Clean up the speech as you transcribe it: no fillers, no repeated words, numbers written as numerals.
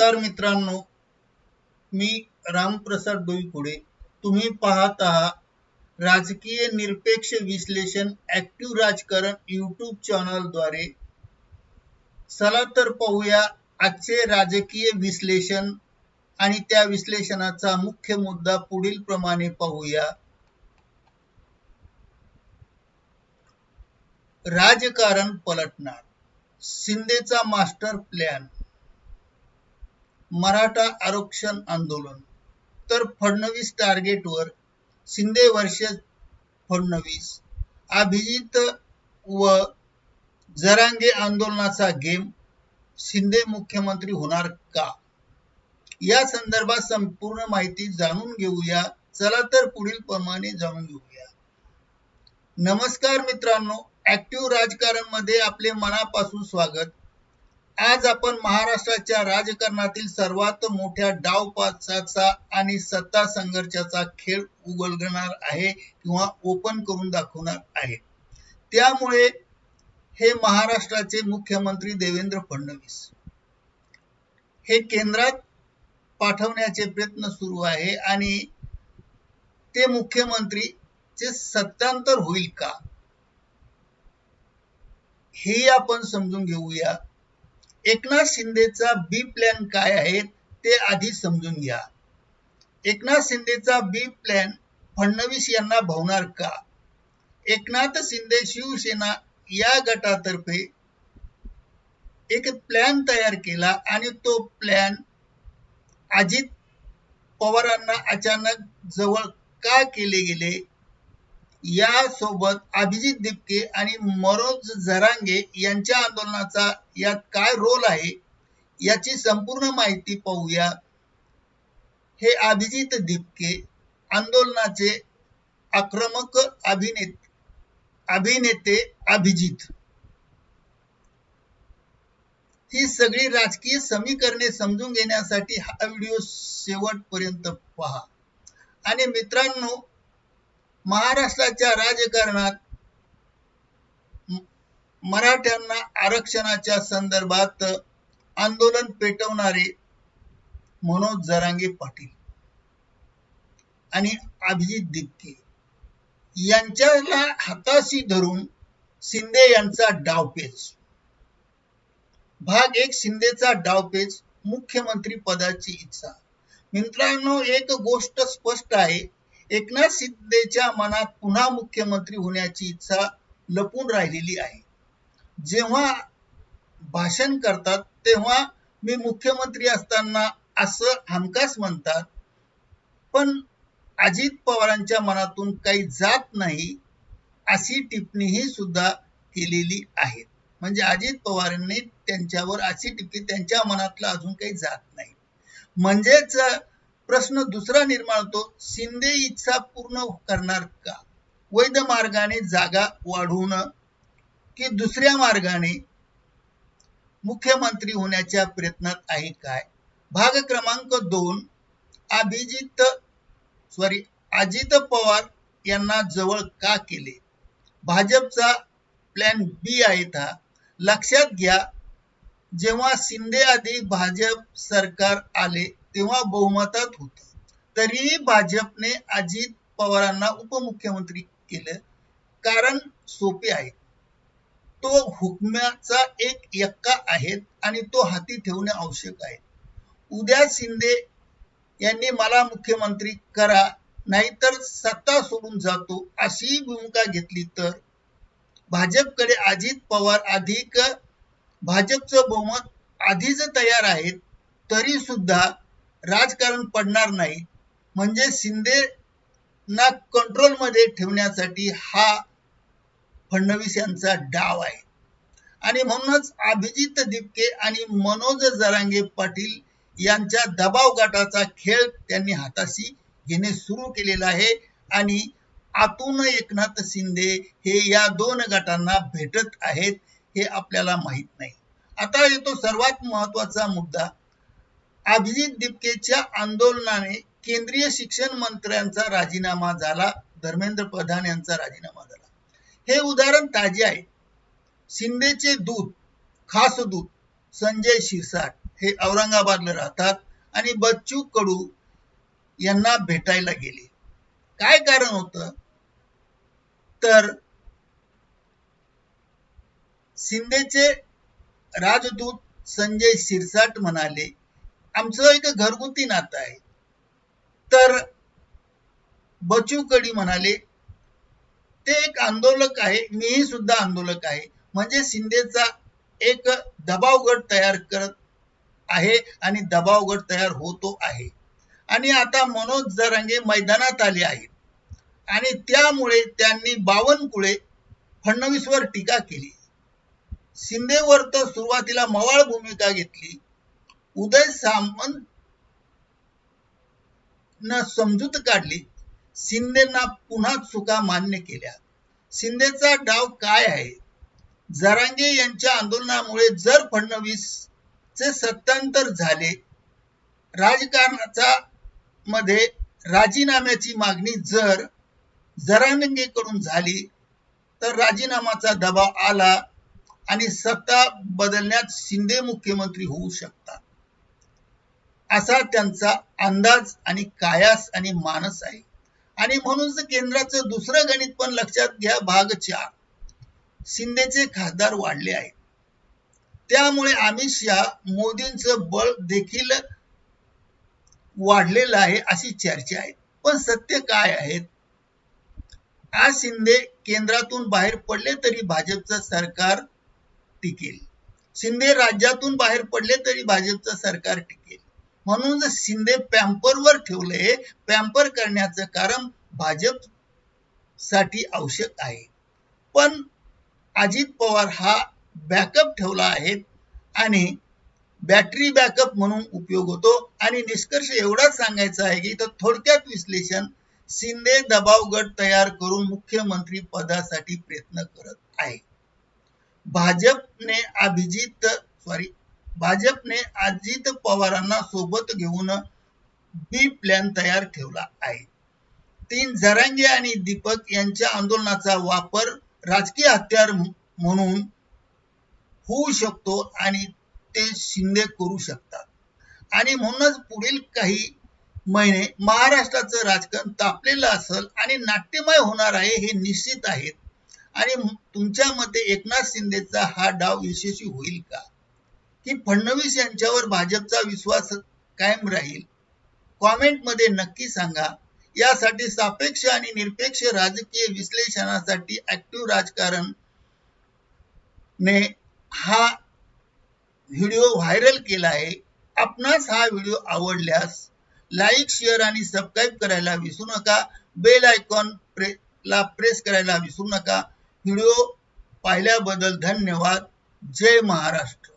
नमस्कार मित्रांनो, मी रामप्रसाद डोईफोडे. तुम्ही पाहत आहात राजकीय निरपेक्ष विश्लेषण ॲक्टिव्ह राजकारण यूट्यूब चॅनलद्वारे. चला तर पाहूया आजचे राजकीय विश्लेषण आणि त्या विश्लेषणाचा मुख्य मुद्दा पुढील प्रमाणे पाहूया. राजकारण पलटणार, शिंदेचा मास्टर प्लॅन, मराठा आरक्षण आंदोलन, तर फडणवीस टार्गेटवर, शिंदे वर्सेस फडणवीस, अभिजित व जरांगे आंदोलनाचा गेम, शिंदे मुख्यमंत्री होणार का? या संदर्भात संपूर्ण माहिती जाणून घेऊया. चला तर पुढील प्रमाणे जाणून घेऊया. नमस्कार मित्रांनो, ॲक्टिव्ह राजकारण मध्ये आपले मनापासून स्वागत. आज आपण महाराष्ट्राच्या राजकारणातील सर्वात मोठ्या डावपेचाचा आणि सत्ता संघर्षाचा खेळ उलगडणार आहे किंवा ओपन करून दाखवणार आहे. त्यामुळे हे महाराष्ट्राचे मुख्यमंत्री देवेंद्र फडणवीस हे केंद्रात पाठवण्याचे प्रयत्न सुरू आहे आणि ते मुख्यमंत्रीचे सत्तांतर होईल का, हे आपण समजून घेऊया. एकनाथ शिंदेचा बी प्लॅन काय आहे ते आधी समजून घ्या. एकनाथ शिंदेचा बी प्लॅन फडणवीस यांना भावणार का? एकनाथ शिंदे शिवसेना या गटातर्फे एक प्लॅन तयार केला आणि तो प्लॅन अजित पवारांना अचानक जवळ का केले गेले, यासोबत अभिजित दिपके आणि मनोज जरांगे यांच्या आंदोलनाचा यात काय रोल आहे याची संपूर्ण माहिती पाहूया. हे अभिजित दिपके आंदोलनाचे आक्रमक अभिनेते अभिजित. ही सगळी राजकीय समीकरणे समजून घेण्यासाठी हा व्हिडिओ शेवटपर्यंत पहा. आणि मित्रांनो, महाराष्ट्राच्या राजकारणात मराठ्यांना आरक्षणाच्या संदर्भात आंदोलन पेटवणारे मनोज जरांगे पाटील आणि अभिजित दिपके यांच्याला हाताशी धरून शिंदे यांचा डावपेच. भाग 1, शिंदेचा डावपेच, मुख्यमंत्री पदाची इच्छा. मित्रांनो, एक गोष्ट स्पष्ट आहे, एकनाथ शिंदेच्या मनात पुन्हा मुख्यमंत्री होण्याची इच्छा लपून राहिलेली आहे. जेव्हा भाषण करतात तेव्हा मी मुख्यमंत्री असताना असं हमखास म्हणतात, पण अजित पवारांच्या मनातून काही जात नाही अशी टिप्पणीही सुद्धा केलेली आहे. म्हणजे अजित पवारांनी त्यांच्यावर अशी टिप्पणी, त्यांच्या मनातलं अजून काही जात नाही. म्हणजेच प्रश्न दुसरा निर्माण होतो, शिंदे इच्छा पूर्ण करणार का? वैध मार्गाने जागा वाढवून की दुसऱ्या मार्गाने मुख्यमंत्री होण्याच्या प्रयत्नात आहे काय? भाग क्रमांक 2, अजित पवार यांना जवळ का केले? भाजपचा प्लॅन बी आहे हा. लक्षात घ्या, जेव्हा शिंदे आधी भाजप सरकार आले तेव्हा बहुमतात होते, तरीही भाजपने अजित पवारांना उपमुख्यमंत्री केलं. कारण सोपे आहे, तो हुकम्याचा एक यक्का आहे आणि तो हाती ठेवणे आवश्यक आहे. उद्या शिंदे यांनी मला मुख्यमंत्री करा नाहीतर सत्ता सोडून जातो अशी भूमिका घेतली तर भाजपकडे अजित पवार अधिक भाजपचं बहुमत आधीच तयार आहे, तरी सुद्धा राजकारण पडणार नाही. म्हणजे शिंदेना कंट्रोलमध्ये ठेवण्यासाठी हा फडणवीस यांचा डाव आहे. आणि म्हणूनच अभिजित दिपके आणि मनोज जरांगे पाटील यांच्या दबाव गटाचा खेळ त्यांनी हाताशी घेणे सुरू केलेला आहे आणि आतून एकनाथ शिंदे हे या दोन गटांना भेटत आहेत हे आपल्याला माहित नाही. आता येतो सर्वात महत्वाचा मुद्दा. अभिजित दिपकेच्या आंदोलनाने केंद्रीय शिक्षण मंत्र्यांचा राजीनामा झाला, धर्मेंद्र प्रधान यांचा राजीनामा झाला. हे उदाहरण ताजे आहे. शिंदेचे दूत, खास दूत संजय शिरसाट हे औरंगाबादला राहतात आणि बच्चू कडू यांना भेटायला गेले. काय कारण होतं तर शिंदेचे राजदूत संजय शिरसाट म्हणाले, आमचं एक घरगुती नातं आहे. तर बच्चू कडू म्हणाले, ते एक आंदोलक आहे, मीही सुद्धा आंदोलक आहे. म्हणजे शिंदेचा एक दबाव गट तयार करत आहे आणि दबाव गट तयार होतो आहे. आणि आता मनोज जरांगे मैदानात आले आहेत आणि त्यामुळे त्यांनी बावनकुळे फडणवीसवर टीका केली. शिंदेवर तर सुरुवातीला मवाळ भूमिका घेतली. उदय सामंत न समजूत काढली. शिंदेना पुन्हा चुका मान्य केल्या. शिंदेचा डाव काय आहे? जरांगे यांच्या आंदोलनामुळे जर फडणवीसचे सत्तांतर झाले, राजकारणाचा मध्ये राजीनाम्याची मागणी जर जरांगेकडून झाली तर राजीनामाचा दबाव आला आणि सत्ता बदलण्यात शिंदे मुख्यमंत्री होऊ शकतात, असा त्यांचा अंदाज आणि कायास आणि मानस आहे. आणि म्हणूनच केंद्राचं दुसरं गणित पण लक्षात घ्या. भाग 4 शिंदेचे खासदार वाढले आहेत. त्यामुळे अमित शहा मोदींचं बळ देखील वाढलेलं आहे अशी चर्चा आहे. पण सत्य काय आहे? आज शिंदे केंद्रातून बाहेर पडले तरी भाजपचं सरकार टिकेल. शिंदे राज्यातून बाहेर पडले तरी भाजपचं सरकार टिकेल. म्हणून शिंदे पॅम्परवर ठेवले. पॅम्पर करण्याचं कारण भाजप साठी आवश्यक आहे. पण अजित पवार हा बॅकअप ठेवला आहे आणि बॅटरी बॅकअप म्हणून उपयोग होतो. आणि निष्कर्ष एवढाच सांगायचा आहे की थोडक्यात विश्लेषण, शिंदे दबाव गट तयार करून मुख्यमंत्री पदासाठी प्रयत्न करत आहे. भाजपने अजित पवारांना सोबत घेऊन बी प्लॅन तयार ठेवला आहे. 3 जरांगे आणि दीपक यांच्या आंदोलनाचा वापर राजकीय हत्यार म्हणून होऊ शकतो आणि ते शिंदे करू शकतात. आणि म्हणूनच पुढील काही महिने महाराष्ट्राचं राजकारण तापलेलं असेल आणि नाट्यमय होणार आहे हे निश्चित आहे. आणि तुमच्या मते एकनाथ शिंदेचा हा डाव यशस्वी होईल का? की फडणवीस यांच्यावर भाजपचा विश्वास कायम राहील? कॉमेंट मध्ये नक्की सांगा. यासाठी सापेक्ष आणि निरपेक्ष राजकीय विश्लेषणासाठी ऍक्टिव्ह राजकारण ने हा व्हिडिओ व्हायरल केला आहे. आपणास हा व्हिडिओ आवडल्यास लाईक, शेअर आणि सबस्क्राईब करायला विसरू नका. बेल आयकॉन ला प्रेस करायला विसरू नका. व्हिडिओ पाहिल्याबद्दल धन्यवाद. जय महाराष्ट्र.